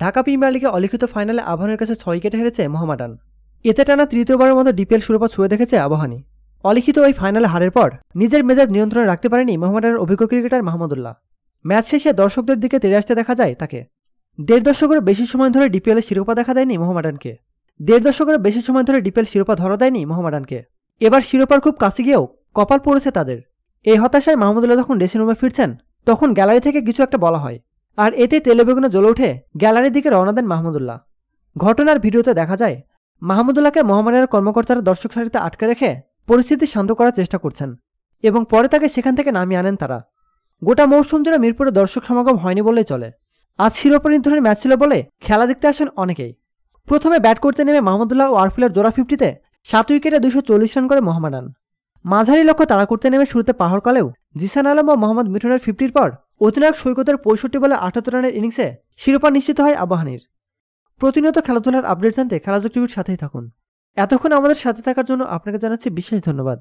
Dhaka premier লিগে অলিখিত ফাইনালে আবাহনীর কাছে 6 উইকেটে হেরেছে মোহামেডান। এতে টানা তৃতীয়বারের মতো ডিপিএল শিরোপা ছুঁয়ে দেখেছে আবাহনী। অলিখিত ওই ফাইনালে হারের পর নিজের মেজাজ নিয়ন্ত্রণে রাখতে পারেনি মোহামেডানের অভিজ্ঞ ক্রিকেটার মাহমুদুল্লাহ। ম্যাচ শেষে দর্শকদের দিকে তেড়ে আসতে দেখা যায় তাকে। 1.5 দশকেরও বেশি সময় ধরে ডিপিএলের শিরোপা দেখা দেয়নি মোহামেডানকে। 1.5 দশকেরও বেশি সময় ধরে ডিপিএল শিরোপা ধরা দেয়নি মোহামেডানকে। এবার শিরোপার খুব কাছে গিয়েও কপাল পড়েছে তাদের। এই হতাশায় মাহমুদুল্লাহ যখন ড্রেসিং রুমে ফিরছেন তখন গ্যালারি থেকে কিছু একটা বলা হয়, আর এতে তেলে বেগুনে জ্বলে উঠে গ্যালারির দিকে রওনা দেন মাহমুদুল্লাহ। ঘটনার ভিডিওতে দেখা যায় মাহমুদুল্লাহকে মোহামেডানের কর্মকর্তারা দর্শক সারিতে আটকে রেখে পরিস্থিতি শান্ত করার চেষ্টা করছেন এবং পরে তাকে সেখান থেকে নামিয়ে আনেন তারা। গোটা মৌসুম জুড়ে মিরপুরে দর্শক সমাগম হয়নি বললেই চলে। আজ শিরোপা নির্ধারণী ম্যাচ ছিল বলে খেলা দেখতে আসেন অনেকেই। প্রথমে ব্যাট করতে নেমে মাহমুদুল্লাহ ও আরফিলের জোড়া 50-তে 7 উইকেটে 240 রান করে মোহামেডান। মাঝারি লক্ষ্য তাড়া করতে নেমে শুরুতে পাহাড় কালেও জিসান আলম ও মোহাম্মদ মিঠুনের 50-র পর অধিনায়ক সৈকতের 65 বলে 78 রানের ইনিংসে শিরোপা নিশ্চিত হয় আবাহনীর। প্রতিনিয়ত খেলাধুলার আপডেট জানতে খেলাযোগ টিভির সাথেই থাকুন। এতক্ষণ আমাদের সাথে থাকার জন্য আপনাকে জানাচ্ছি বিশেষ ধন্যবাদ।